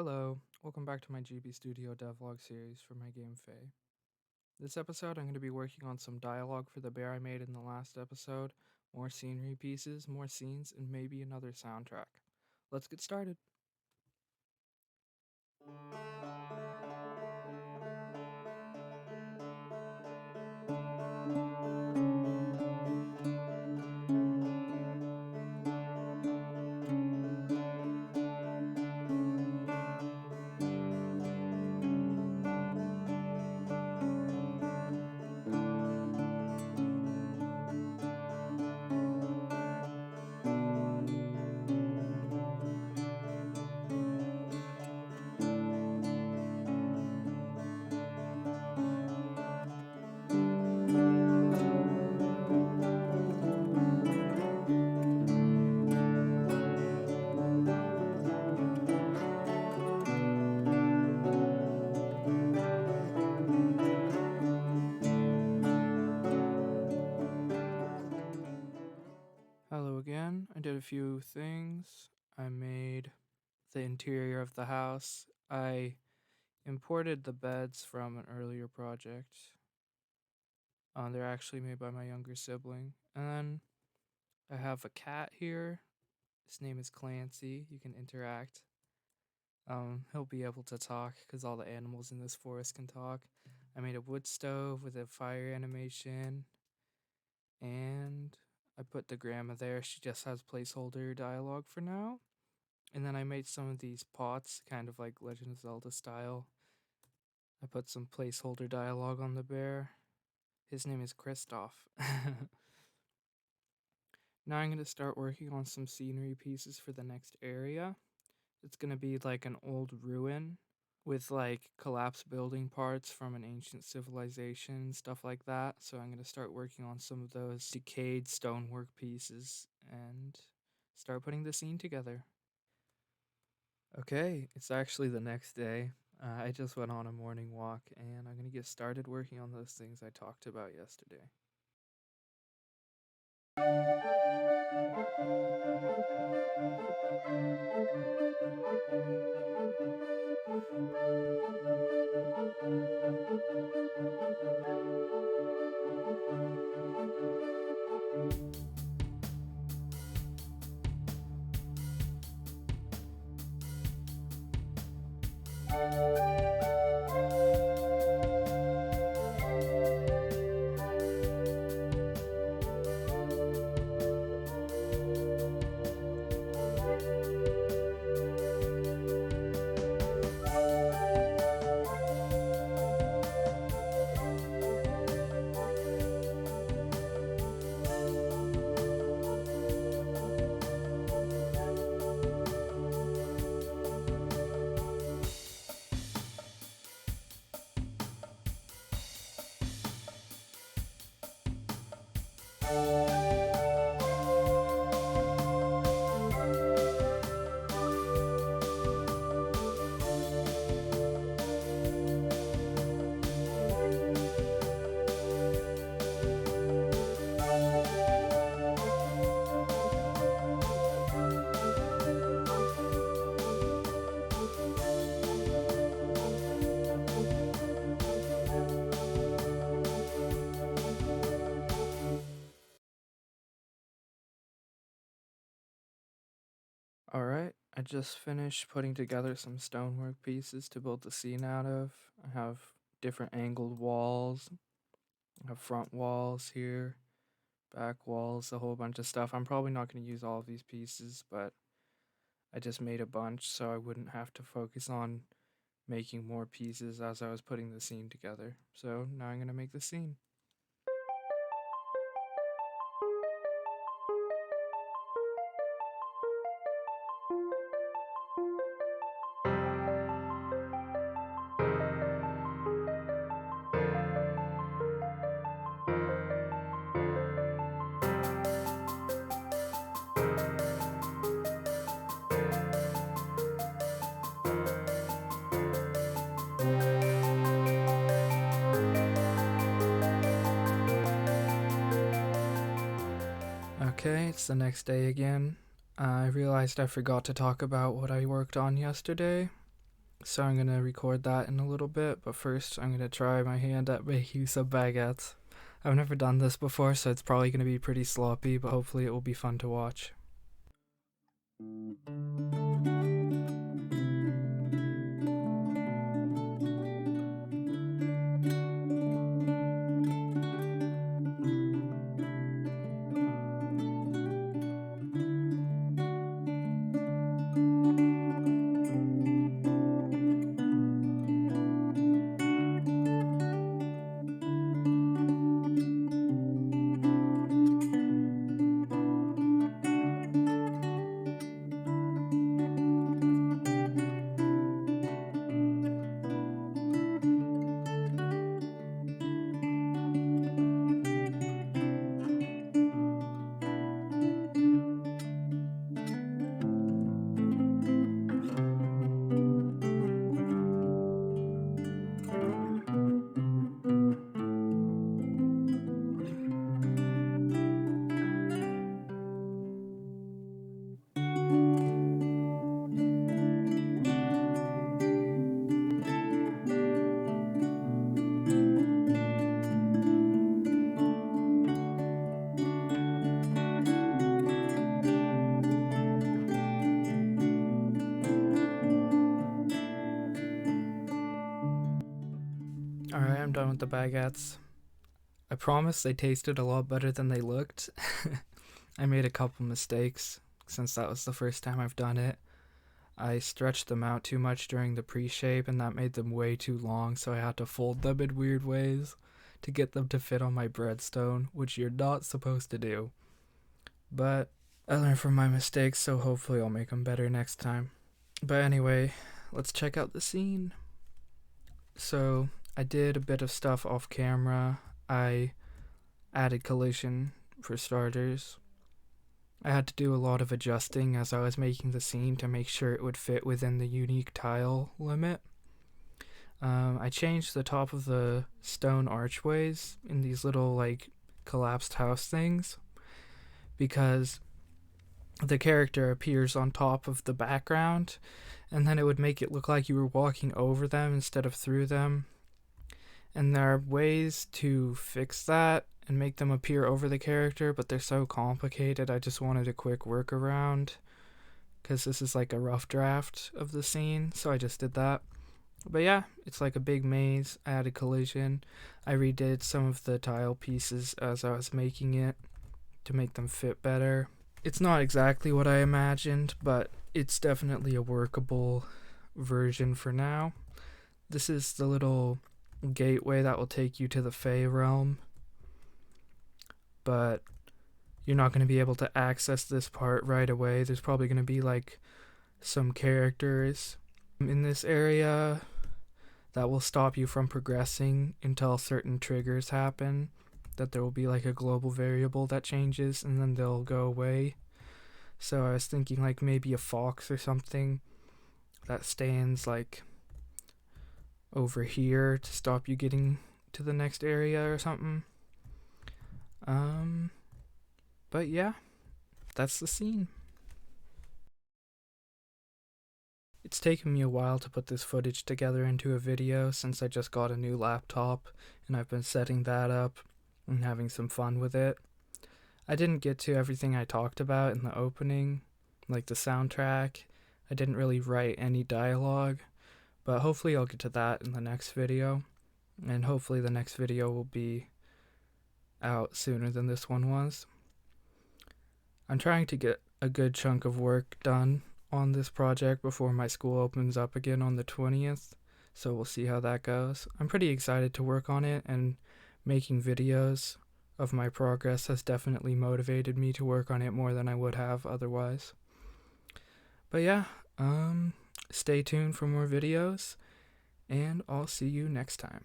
Hello, welcome back to my GB Studio Devlog series for my game Fae. This episode, I'm going to be working on some dialogue for the bear I made in the last episode, more scenery pieces, more scenes, and maybe another soundtrack. Let's get started. Hello again. I did a few things. I made the interior of the house. I imported the beds from an earlier project. They're actually made by my younger sibling. And then I have a cat here. His name is Clancy. You can interact. He'll be able to talk because all the animals in this forest can talk. I made a wood stove with a fire animation, and I put the grandma there. She just has placeholder dialogue for now. And then I made some of these pots, kind of like Legend of Zelda style. I put some placeholder dialogue on the bear. His name is Kristoff. Now I'm going to start working on some scenery pieces for the next area. It's going to be like an old ruin with like collapsed building parts from an ancient civilization, stuff like that. So I'm going to start working on some of those decayed stonework pieces and start putting the scene together. Okay, it's actually the next day. I just went on a morning walk and I'm going to get started working on those things I talked about yesterday. Alright, I just finished putting together some stonework pieces to build the scene out of. I have different angled walls, I have front walls here, back walls, a whole bunch of stuff. I'm probably not going to use all of these pieces, but I just made a bunch so I wouldn't have to focus on making more pieces as I was putting the scene together. So now I'm going to make the scene. Okay, it's the next day again. I realized I forgot to talk about what I worked on yesterday. So I'm gonna record that in a little bit, but first I'm gonna try my hand at making some baguettes. I've never done this before, so it's probably gonna be pretty sloppy, but hopefully it will be fun to watch. Alright, I'm done with the baguettes. I promise they tasted a lot better than they looked. I made a couple mistakes since that was the first time I've done it. I stretched them out too much during the pre-shape and that made them way too long, so I had to fold them in weird ways to get them to fit on my breadstone, which you're not supposed to do. But I learned from my mistakes, so hopefully I'll make them better next time. But anyway, let's check out the scene. So I did a bit of stuff off camera. I added collision for starters. I had to do a lot of adjusting as I was making the scene to make sure it would fit within the unique tile limit. I changed the top of the stone archways in these little like collapsed house things because the character appears on top of the background and then it would make it look like you were walking over them instead of through them. And there are ways to fix that and make them appear over the character, but they're so complicated. I just wanted a quick workaround because this is like a rough draft of the scene, so I just did that. But yeah, it's like a big maze. I added collision. I redid some of the tile pieces as I was making it to make them fit better. It's not exactly what I imagined, but it's definitely a workable version for now. This is the little gateway that will take you to the Fae realm, but you're not going to be able to access this part right away. There's probably going to be like some characters in this area that will stop you from progressing until certain triggers happen, that there will be like a global variable that changes and then they'll go away. So I was thinking like maybe a fox or something that stands like over here to stop you getting to the next area or something. But yeah, that's the scene. It's taken me a while to put this footage together into a video since I just got a new laptop and I've been setting that up and having some fun with it. I didn't get to everything I talked about in the opening, like the soundtrack. I didn't really write any dialogue, but hopefully I'll get to that in the next video, and hopefully the next video will be out sooner than this one was. I'm trying to get a good chunk of work done on this project before my school opens up again on the 20th, so we'll see how that goes. I'm pretty excited to work on it, and making videos of my progress has definitely motivated me to work on it more than I would have otherwise. But yeah, stay tuned for more videos, and I'll see you next time.